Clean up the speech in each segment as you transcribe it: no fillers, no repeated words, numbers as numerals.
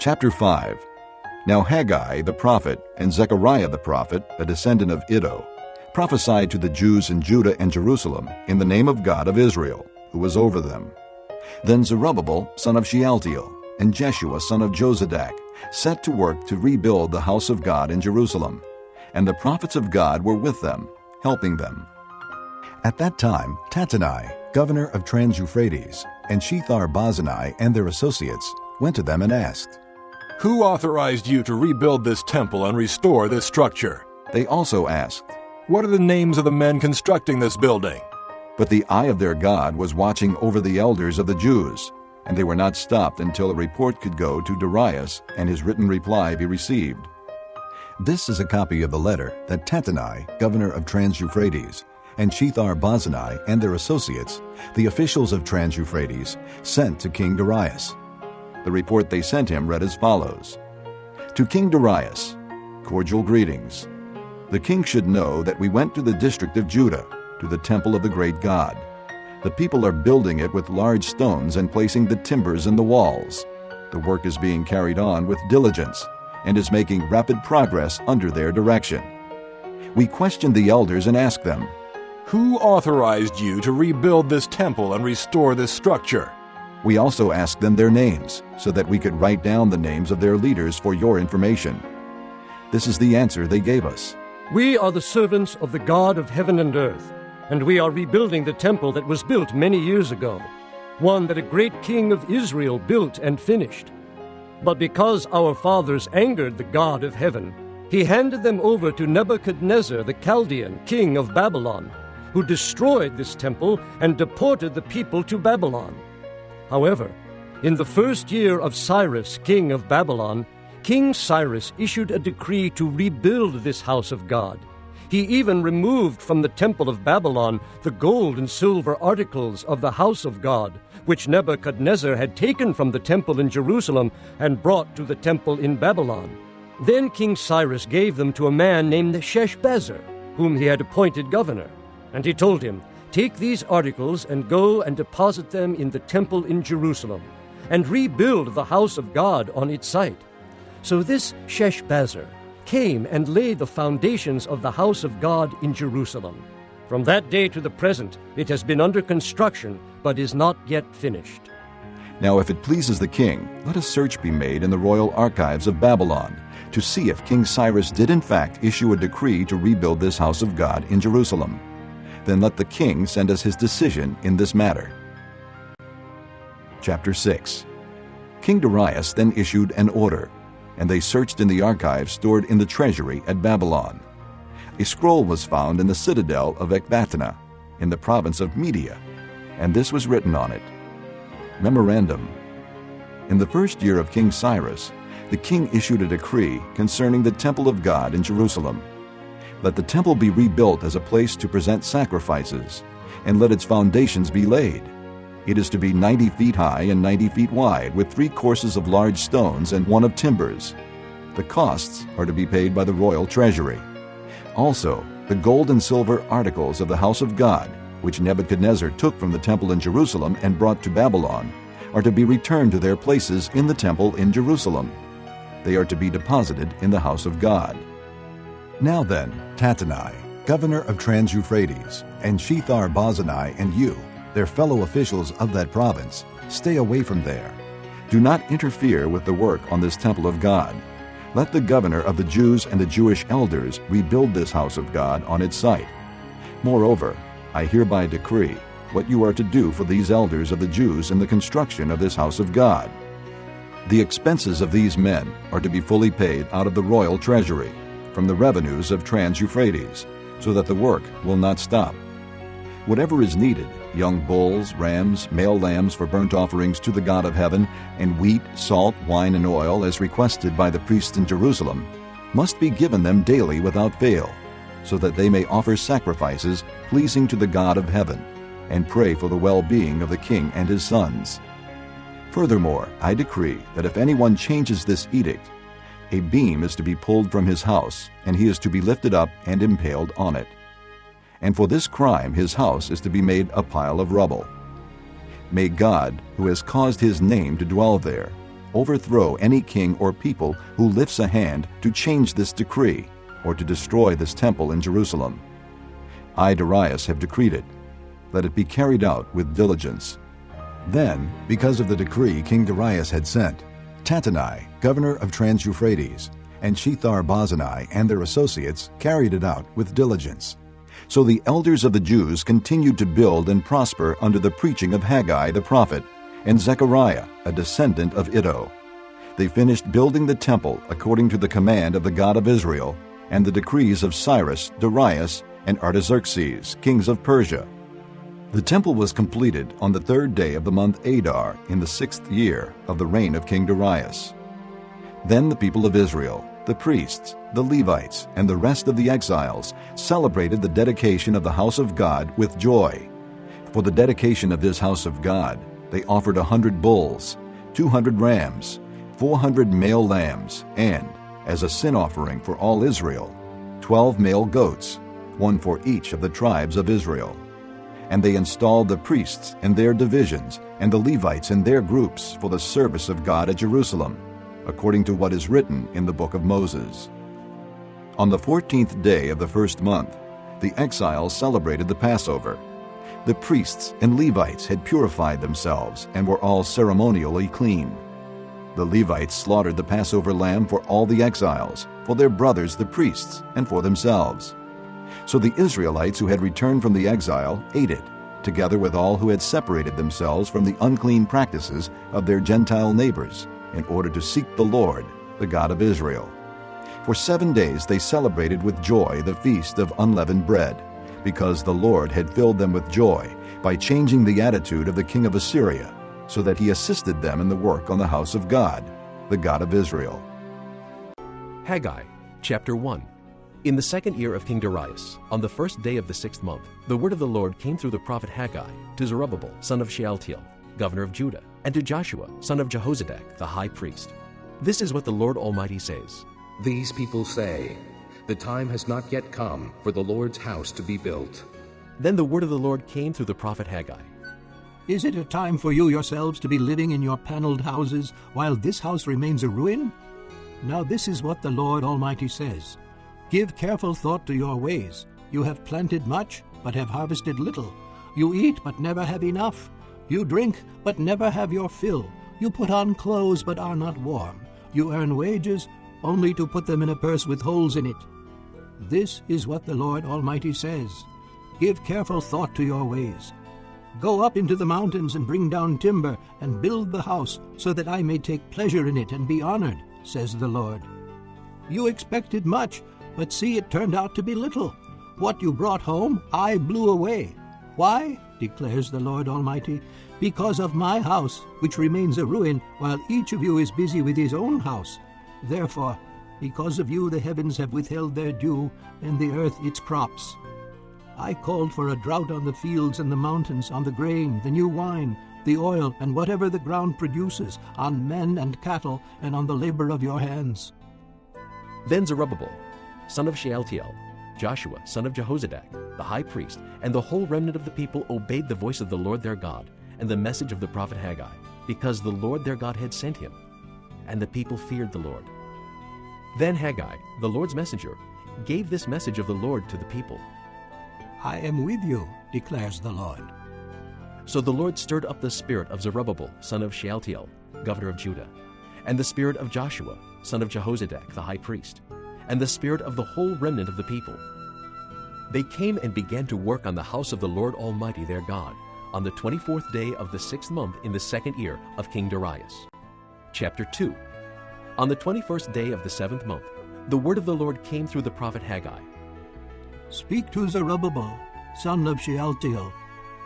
Chapter 5. Now Haggai the prophet and Zechariah the prophet, a descendant of Iddo, prophesied to the Jews in Judah and Jerusalem in the name of God of Israel, who was over them. Then Zerubbabel, son of Shealtiel, and Jeshua, son of Jozadak, set to work to rebuild the house of God in Jerusalem, and the prophets of God were with them, helping them. At that time, Tattenai, governor of Trans-Euphrates, and Shethar-Bozenai and their associates went to them and asked, "Who authorized you to rebuild this temple and restore this structure?" They also asked, "What are the names of the men constructing this building?" But the eye of their God was watching over the elders of the Jews, and they were not stopped until a report could go to Darius and his written reply be received. This is a copy of the letter that Tattenai, governor of Trans-Euphrates, and Shethar-Bozenai and their associates, the officials of Trans-Euphrates, sent to King Darius. The report they sent him read as follows. To King Darius, cordial greetings. The king should know that we went to the district of Judah, to the temple of the great God. The people are building it with large stones and placing the timbers in the walls. The work is being carried on with diligence and is making rapid progress under their direction. We questioned the elders and asked them, "Who authorized you to rebuild this temple and restore this structure?" We also asked them their names, so that we could write down the names of their leaders for your information. This is the answer they gave us. "We are the servants of the God of heaven and earth, and we are rebuilding the temple that was built many years ago, one that a great king of Israel built and finished. But because our fathers angered the God of heaven, he handed them over to Nebuchadnezzar the Chaldean, king of Babylon, who destroyed this temple and deported the people to Babylon. However, in the first year of Cyrus, king of Babylon, King Cyrus issued a decree to rebuild this house of God. He even removed from the temple of Babylon the gold and silver articles of the house of God, which Nebuchadnezzar had taken from the temple in Jerusalem and brought to the temple in Babylon. Then King Cyrus gave them to a man named Sheshbazzar, whom he had appointed governor. And he told him, "Take these articles and go and deposit them in the temple in Jerusalem, and rebuild the house of God on its site." So this Sheshbazzar came and laid the foundations of the house of God in Jerusalem. From that day to the present, it has been under construction, but is not yet finished. Now if it pleases the king, let a search be made in the royal archives of Babylon, to see if King Cyrus did in fact issue a decree to rebuild this house of God in Jerusalem. Then let the king send us his decision in this matter. Chapter 6. King Darius then issued an order, and they searched in the archives stored in the treasury at Babylon. A scroll was found in the citadel of Ecbatana, in the province of Media, and this was written on it. Memorandum. In the first year of King Cyrus, the king issued a decree concerning the temple of God in Jerusalem. Let the temple be rebuilt as a place to present sacrifices, and let its foundations be laid. It is to be 90 feet high and 90 feet wide, with 3 courses of large stones and 1 of timbers. The costs are to be paid by the royal treasury. Also, the gold and silver articles of the house of God, which Nebuchadnezzar took from the temple in Jerusalem and brought to Babylon, are to be returned to their places in the temple in Jerusalem. They are to be deposited in the house of God. Now then, Tattenai, governor of Trans-Euphrates, and Shethar-Bozenai and you, their fellow officials of that province, stay away from there. Do not interfere with the work on this temple of God. Let the governor of the Jews and the Jewish elders rebuild this house of God on its site. Moreover, I hereby decree what you are to do for these elders of the Jews in the construction of this house of God. The expenses of these men are to be fully paid out of the royal treasury, from the revenues of Trans-Euphrates, so that the work will not stop. Whatever is needed, young bulls, rams, male lambs for burnt offerings to the God of heaven, and wheat, salt, wine, and oil, as requested by the priests in Jerusalem, must be given them daily without fail, so that they may offer sacrifices pleasing to the God of heaven, and pray for the well-being of the king and his sons. Furthermore, I decree that if anyone changes this edict, a beam is to be pulled from his house, and he is to be lifted up and impaled on it. And for this crime his house is to be made a pile of rubble. May God, who has caused his name to dwell there, overthrow any king or people who lifts a hand to change this decree or to destroy this temple in Jerusalem. I, Darius, have decreed it. Let it be carried out with diligence." Then, because of the decree King Darius had sent, Tattenai, governor of Trans-Euphrates, and Shethar-Bozenai and their associates carried it out with diligence. So the elders of the Jews continued to build and prosper under the preaching of Haggai the prophet and Zechariah, a descendant of Iddo. They finished building the temple according to the command of the God of Israel and the decrees of Cyrus, Darius, and Artaxerxes, kings of Persia. The temple was completed on the 3rd day of the month Adar in the 6th year of the reign of King Darius. Then the people of Israel, the priests, the Levites, and the rest of the exiles celebrated the dedication of the house of God with joy. For the dedication of this house of God, they offered 100 bulls, 200 rams, 400 male lambs, and, as a sin offering for all Israel, 12 male goats, one for each of the tribes of Israel. And they installed the priests in their divisions and the Levites in their groups for the service of God at Jerusalem, according to what is written in the book of Moses. On the 14th day of the 1st month, the exiles celebrated the Passover. The priests and Levites had purified themselves and were all ceremonially clean. The Levites slaughtered the Passover lamb for all the exiles, for their brothers the priests, and for themselves. So the Israelites who had returned from the exile ate it, together with all who had separated themselves from the unclean practices of their Gentile neighbors, in order to seek the Lord, the God of Israel. For 7 days they celebrated with joy the feast of unleavened bread, because the Lord had filled them with joy by changing the attitude of the king of Assyria, so that he assisted them in the work on the house of God, the God of Israel. Haggai, chapter 1. In the 2nd year of King Darius, on the 1st day of the 6th month, the word of the Lord came through the prophet Haggai to Zerubbabel, son of Shealtiel, governor of Judah, and to Joshua, son of Jehozadak, the high priest. This is what the Lord Almighty says. These people say, "The time has not yet come for the Lord's house to be built." Then the word of the Lord came through the prophet Haggai. Is it a time for you yourselves to be living in your paneled houses while this house remains a ruin? Now this is what the Lord Almighty says. Give careful thought to your ways. You have planted much, but have harvested little. You eat, but never have enough. You drink, but never have your fill. You put on clothes, but are not warm. You earn wages, only to put them in a purse with holes in it. This is what the Lord Almighty says. Give careful thought to your ways. Go up into the mountains and bring down timber and build the house, so that I may take pleasure in it and be honored, says the Lord. You expected much, but see, it turned out to be little. What you brought home, I blew away. Why? Declares the Lord Almighty. Because of my house, which remains a ruin, while each of you is busy with his own house. Therefore, because of you the heavens have withheld their dew, and the earth its crops. I called for a drought on the fields and the mountains, on the grain, the new wine, the oil, and whatever the ground produces, on men and cattle, and on the labor of your hands. Then Zerubbabel, son of Shealtiel, Joshua, son of Jehozadak, the high priest, and the whole remnant of the people obeyed the voice of the Lord their God and the message of the prophet Haggai, because the Lord their God had sent him. And the people feared the Lord. Then Haggai, the Lord's messenger, gave this message of the Lord to the people. I am with you, declares the Lord. So the Lord stirred up the spirit of Zerubbabel, son of Shealtiel, governor of Judah, and the spirit of Joshua, son of Jehozadak, the high priest, and the spirit of the whole remnant of the people. They came and began to work on the house of the Lord Almighty their God, on the 24th day of the 6th month in the 2nd year of King Darius. Chapter 2. On the 21st day of the 7th month, the word of the Lord came through the prophet Haggai. Speak to Zerubbabel, son of Shealtiel,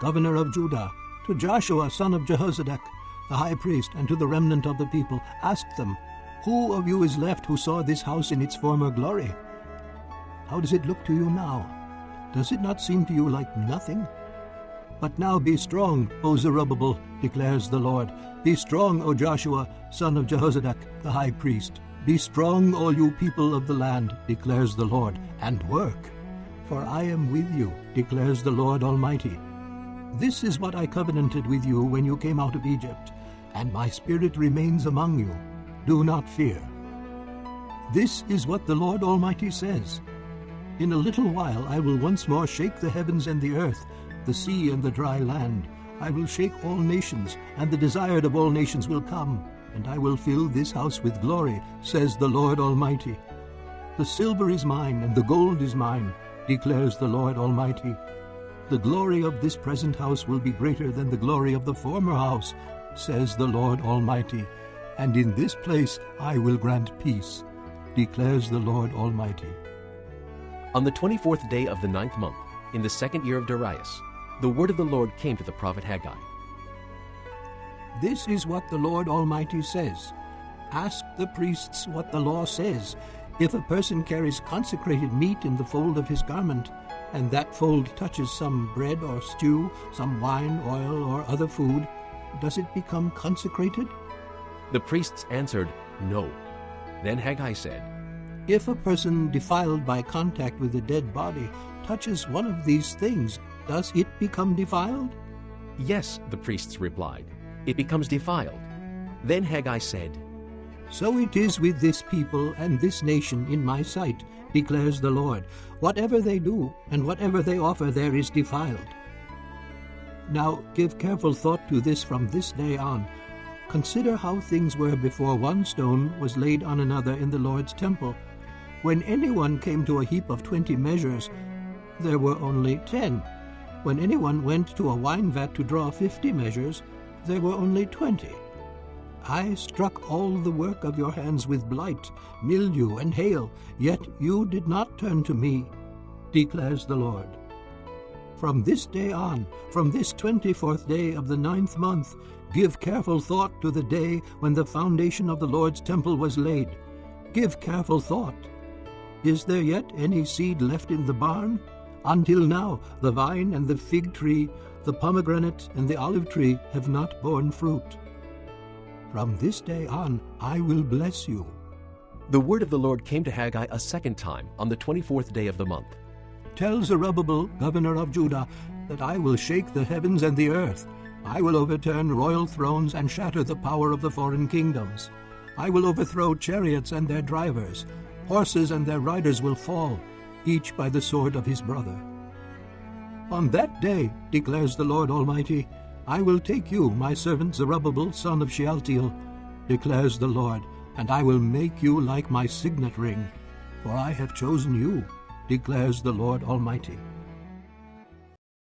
governor of Judah, to Joshua, son of Jehozadak, the high priest, and to the remnant of the people. Ask them, who of you is left who saw this house in its former glory? How does it look to you now? Does it not seem to you like nothing? But now be strong, O Zerubbabel, declares the Lord. Be strong, O Joshua, son of Jehozadak, the high priest. Be strong, all you people of the land, declares the Lord, and work. For I am with you, declares the Lord Almighty. This is what I covenanted with you when you came out of Egypt. and my spirit remains among you. Do not fear. This is what the Lord Almighty says. In a little while I will once more shake the heavens and the earth, the sea and the dry land. I will shake all nations, and the desired of all nations will come, and I will fill this house with glory, says the Lord Almighty. The silver is mine, and the gold is mine, declares the Lord Almighty. The glory of this present house will be greater than the glory of the former house, says the Lord Almighty. And in this place I will grant peace, declares the Lord Almighty. On the 24th day of the 9th month, in the 2nd year of Darius, the word of the Lord came to the prophet Haggai. This is what the Lord Almighty says. Ask the priests what the law says. If a person carries consecrated meat in the fold of his garment, and that fold touches some bread or stew, some wine, oil, or other food, does it become consecrated? The priests answered, No. Then Haggai said, If a person defiled by contact with a dead body touches one of these things, does it become defiled? Yes, the priests replied, it becomes defiled. Then Haggai said, So it is with this people and this nation in my sight, declares the Lord. Whatever they do and whatever they offer there is defiled. Now give careful thought to this from this day on. Consider how things were before one stone was laid on another in the Lord's temple. When anyone came to a heap of 20 measures, there were only 10. When anyone went to a wine vat to draw 50 measures, there were only 20. I struck all the work of your hands with blight, mildew, and hail, yet you did not turn to me, declares the Lord. From this day on, from this 24th day of the 9th month, give careful thought to the day when the foundation of the Lord's temple was laid. Give careful thought. Is there yet any seed left in the barn? Until now, the vine and the fig tree, the pomegranate and the olive tree have not borne fruit. From this day on, I will bless you. The word of the Lord came to Haggai a second time on the 24th day of the month. Tell Zerubbabel, governor of Judah, that I will shake the heavens and the earth. I will overturn royal thrones and shatter the power of the foreign kingdoms. I will overthrow chariots and their drivers. Horses and their riders will fall, each by the sword of his brother. On that day, declares the Lord Almighty, I will take you, my servant Zerubbabel, son of Shealtiel, declares the Lord, and I will make you like my signet ring, for I have chosen you, declares the Lord Almighty.